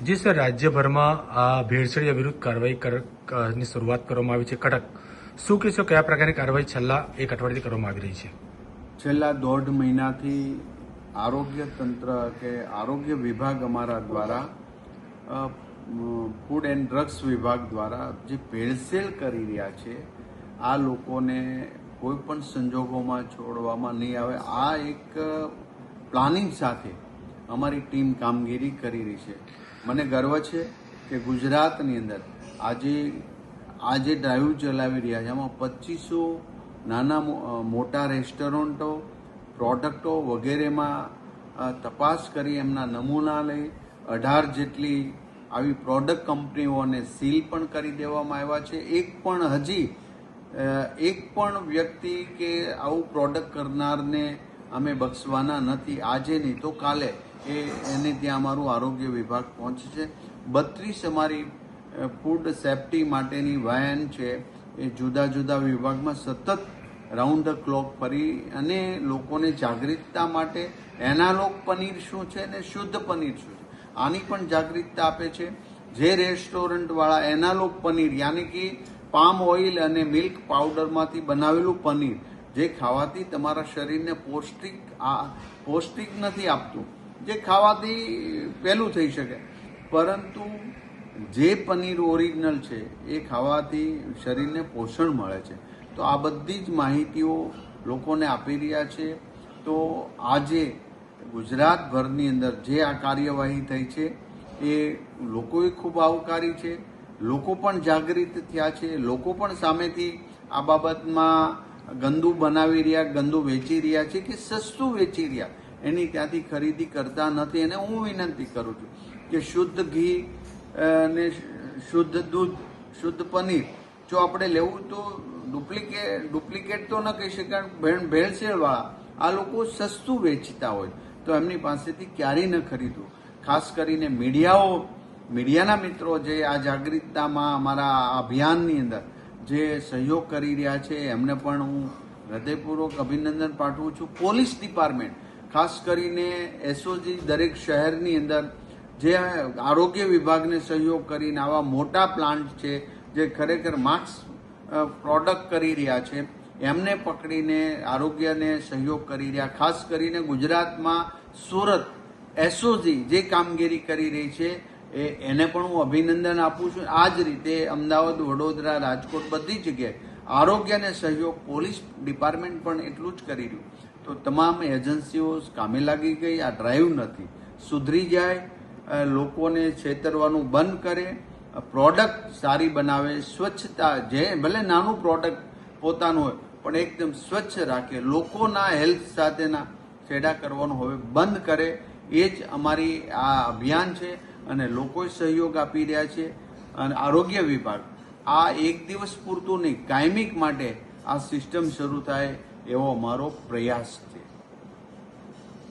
જી sir, રાજ્યભરમાં આ ભેળસેળિયા વિરુદ્ધ કાર્યવાહીની શરૂઆત કરવામાં આવી છે કડક. શું કહેશો, કયા પ્રકારની કાર્યવાહી છેલ્લા એક અઠવાડિયાથી કરવામાં આવી રહી છે? છેલ્લા 1.5 મહિનાથી આરોગ્ય તંત્ર કે આરોગ્ય વિભાગ અમારા દ્વારા ફૂડ એન્ડ ડ્રગ્સ વિભાગ દ્વારા જે ભેળસેળ કરી રહ્યા છે આ લોકોને કોઈ પણ સંજોગોમાં છોડવામાં નહીં આવે. આ એક પ્લાનિંગ સાથે અમારી ટીમ કામગીરી કરી રહી છે. મને ગર્વ છે કે ગુજરાતની અંદર આજે ડ્રાઈવ ચલાવી રહ્યા છે એમાં 2500 નાના મોટા રેસ્ટોરન્ટો પ્રોડક્ટો વગેરેમાં તપાસ કરી એમના નમૂના લઈ 18 જેટલી આવી પ્રોડક્ટ કંપનીઓને સીલ પણ કરી દેવામાં આવ્યા છે. એક પણ વ્યક્તિ કે આવું પ્રોડક્ટ કરનારને અમે બક્ષવાના નથી. આજે નહીં તો કાલે એને ત્યાં અમારું આરોગ્ય વિભાગ પહોંચે છે. 32 અમારી ફૂડ સેફ્ટી માટેની વેન છે એ જુદા જુદા વિભાગમાં સતત રાઉન્ડ ધ ક્લોક ફરી અને લોકોને જાગૃતતા માટે એનાલોગ પનીર શું છે ને શુદ્ધ પનીર શું છે આની પણ જાગૃતતા આપે છે. જે રેસ્ટોરન્ટવાળા એનાલોગ પનીર યાની કે પામ ઓઇલ અને મિલ્ક પાવડરમાંથી બનાવેલું પનીર જે ખાવાથી તમારા શરીરને પૌષ્ટિક નથી આપતું, જે ખાવાથી પહેલું થઈ શકે, પરંતુ જે પનીર ઓરિજિનલ છે એ ખાવાથી શરીરને પોષણ મળે છે. તો આ બધી જ માહિતીઓ લોકોને આપી રહ્યા છે. તો આજે ગુજરાતભરની અંદર જે આ કાર્યવાહી થઈ છે એ લોકોએ ખૂબ આવકારી છે. લોકો પણ જાગૃત થયા છે. લોકો પણ સામેથી આ બાબતમાં ગંદુ બનાવી રહ્યા, ગંદુ વેચી રહ્યા છે કે સસ્તું વેચી રહ્યા એની ત્યાંથી ખરીદી કરતા નથી. અને હું વિનંતી કરું છું કે શુદ્ધ ઘી ને શુદ્ધ દૂધ, શુદ્ધ પનીર જો આપણે લેવું તો ડુપ્લિકેટ તો ન કહી શકાય, ભેળસેળવાળા આ લોકો સસ્તું વેચતા હોય તો એમની પાસેથી ક્યારેય ન ખરીદવું. ખાસ કરીને મીડિયાના મિત્રો જે આ જાગૃતતામાં અમારા અભિયાનની અંદર જે સહયોગ કરી રહ્યા છે એમને પણ હું હૃદયપૂર્વક અભિનંદન પાઠવું છું. પોલીસ ડિપાર્ટમેન્ટ ખાસ કરીને એસઓજી દરેક શહેરની અંદર જે આરોગ્ય વિભાગને સહયોગ કરીને આવા મોટા પ્લાન્ટ છે જે ખરેખર માસ્ક પ્રોડક્ટ કરી રહ્યા છે એમને પકડીને આરોગ્યને સહયોગ કરી રહ્યા. ખાસ કરીને ગુજરાતમાં સુરત એસઓજી જે કામગીરી કરી રહી છે એને પણ હું અભિનંદન આપું છું. આ જ રીતે અમદાવાદ, વડોદરા, રાજકોટ બધી જગ્યાએ આરોગ્યને સહયોગ પોલીસ ડિપાર્ટમેન્ટ પણ એટલું જ કરી રહ્યું. તો તમામ એજન્સીઓ કામે લાગી ગઈ. આ ડ્રાઈવ નથી, સુધરી જાય, લોકોને છેતરવાનું બંધ કરે, પ્રોડક્ટ સારી બનાવે, સ્વચ્છતા જે ભલે નાનું પ્રોડક્ટ પોતાનું હોય પણ એકદમ સ્વચ્છ રાખે, લોકોના હેલ્થ સાથેના છેડા કરવાનું હવે બંધ કરે. એ જ અમારી આ અભિયાન છે અને લોકો સહયોગ આપી રહ્યા છે. અને આરોગ્ય વિભાગ આ એક દિવસ પૂરતું નહીં, કાયમિક માટે આ સિસ્ટમ શરૂ થાય એવો અમારો પ્રયાસ છે.